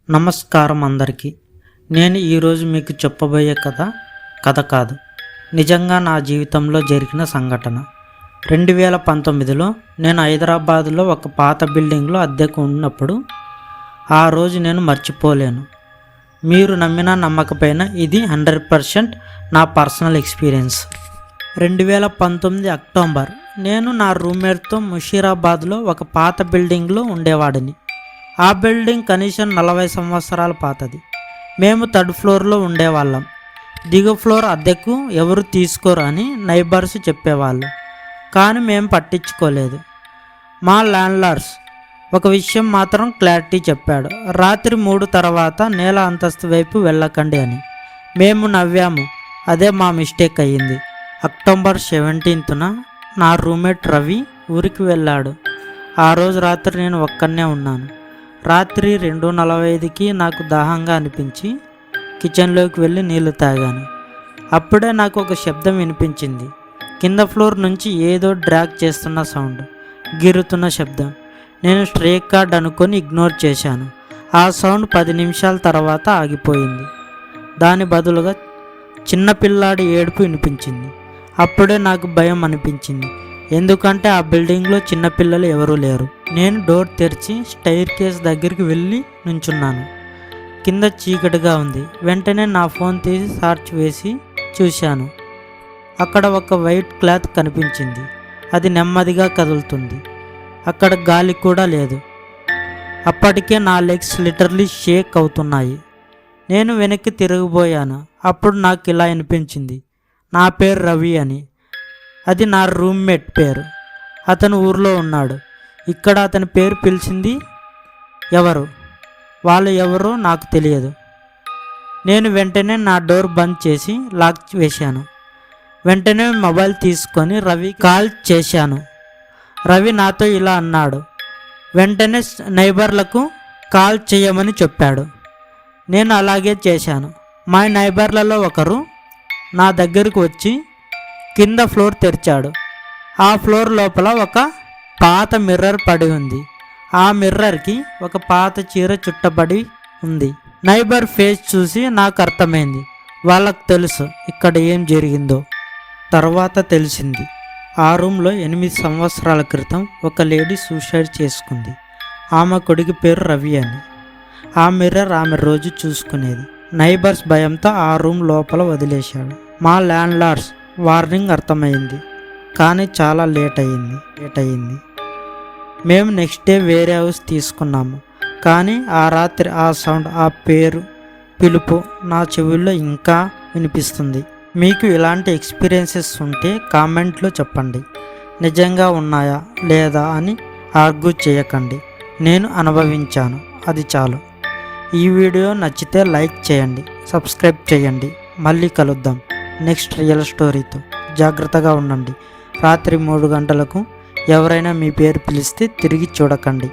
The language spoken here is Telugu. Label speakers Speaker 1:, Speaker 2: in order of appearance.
Speaker 1: నమస్కారం అందరికీ. నేను ఈరోజు మీకు చెప్పబోయే కథ కాదు, నిజంగా నా జీవితంలో జరిగిన సంఘటన. 2019లో నేను హైదరాబాదులో ఒక పాత బిల్డింగ్లో అద్దెకు ఉన్నప్పుడు ఆ రోజు నేను మర్చిపోలేను. మీరు నమ్మినా నమ్మకపోయినా ఇది 100% నా పర్సనల్ ఎక్స్పీరియన్స్. 2019 అక్టోబర్. నేను నా రూమ్మేట్తో ముషీరాబాద్లో ఒక పాత బిల్డింగ్లో ఉండేవాడిని. ఆ బిల్డింగ్ కనీసం 40 సంవత్సరాల పాతది. మేము 3rd ఫ్లోర్లో ఉండేవాళ్ళం. దిగువ ఫ్లోర్ అద్దెకు ఎవరు తీసుకోరు అని నైబర్స్ చెప్పేవాళ్ళు, కానీ మేము పట్టించుకోలేదు. మా ల్యాండ్లార్డ్స్ ఒక విషయం మాత్రం క్లారిటీ చెప్పాడు: రాత్రి 3 తర్వాత నేల అంతస్తు వైపు వెళ్ళకండి అని. మేము నవ్వాము, అదే మా మిస్టేక్ అయ్యింది. అక్టోబర్ 17న నా రూమ్మేట్ రవి ఊరికి వెళ్ళాడు. ఆ రోజు రాత్రి నేను ఒక్కనే ఉన్నాను. రాత్రి 2:45కి నాకు దాహంగా అనిపించి కిచెన్లోకి వెళ్ళి నీళ్లు తాగాను. అప్పుడే నాకు ఒక శబ్దం వినిపించింది. కింద ఫ్లోర్ నుంచి ఏదో డ్రాగ్ చేస్తున్న సౌండ్, గిరుతున్న శబ్దం. నేను స్ట్రేక్ కార్డ్ అనుకొని ఇగ్నోర్ చేశాను. ఆ సౌండ్ 10 నిమిషాల తర్వాత ఆగిపోయింది. దాని బదులుగా చిన్నపిల్లాడి ఏడుపు వినిపించింది. అప్పుడే నాకు భయం అనిపించింది, ఎందుకంటే ఆ బిల్డింగ్లో చిన్నపిల్లలు ఎవరూ లేరు. నేను డోర్ తెరిచి స్టైర్ కేస్ దగ్గరికి వెళ్ళి నుంచున్నాను. కింద చీకటిగా ఉంది. వెంటనే నా ఫోన్ తీసి సార్చ్ వేసి చూశాను. అక్కడ ఒక వైట్ క్లాత్ కనిపించింది. అది నెమ్మదిగా కదులుతుంది. అక్కడ గాలి కూడా లేదు. అప్పటికే నా లెగ్స్ లిటరలీ షేక్ అవుతున్నాయి. నేను వెనక్కి తిరిగిపోయాను. అప్పుడు నాకు ఇలా అనిపించింది: నా పేరు రవి అని. అది నా రూమ్మేట్ పేరు. అతను ఊర్లో ఉన్నాడు. ఇక్కడ అతని పేరు పిలిచింది ఎవరు, వాళ్ళు ఎవరో నాకు తెలియదు. నేను వెంటనే నా డోర్ బంద్ చేసి లాక్ వేశాను. వెంటనే మొబైల్ తీసుకొని రవి కాల్ చేశాను. రవి నాతో ఇలా అన్నాడు: వెంటనే నైబర్లకు కాల్ చేయమని చెప్పాడు. నేను అలాగే చేశాను. మా నైబర్లలో ఒకరు నా దగ్గరకు వచ్చి కింద ఫ్లోర్ తెరిచాడు. ఆ ఫ్లోర్ లోపల ఒక పాత మిర్రర్ పడి ఉంది. ఆ మిర్రర్కి ఒక పాత చీర చుట్టబడి ఉంది. నైబర్ ఫేస్ చూసి నాకు అర్థమైంది, వాళ్ళకు తెలుసు ఇక్కడ ఏం జరిగిందో. తర్వాత తెలిసింది, ఆ రూమ్లో 8 సంవత్సరాల క్రితం ఒక లేడీ సూసైడ్ చేసుకుంది. ఆమె కొడుకు పేరు రవి అని. ఆ మిర్రర్ ఆమె రోజు చూసుకునేది. నైబర్స్ భయంతో ఆ రూమ్ లోపల వదిలేశాడు. మా ల్యాండ్లార్డ్స్ వార్నింగ్ అర్థమైంది, కానీ చాలా లేట్ అయ్యింది. మేము నెక్స్ట్ డే వేరే హౌస్ తీసుకున్నాము. కానీ ఆ రాత్రి ఆ సౌండ్, ఆ పేరు పిలుపు నా చెవుల్లో ఇంకా వినిపిస్తుంది. మీకు ఇలాంటి ఎక్స్పీరియన్సెస్ ఉంటే కామెంట్లో చెప్పండి. నిజంగా ఉన్నాయా లేదా అని ఆర్గ్యూ చేయకండి. నేను అనుభవించాను, అది చాలు. ఈ వీడియో నచ్చితే లైక్ చేయండి, సబ్స్క్రైబ్ చేయండి. మళ్ళీ కలుద్దాం నెక్స్ట్ రియల్ స్టోరీతో. జాగ్రత్తగా ఉండండి. రాత్రి 3 గంటలకు ఎవరైనా మీ పేరు పిలిస్తే తిరిగి చూడకండి.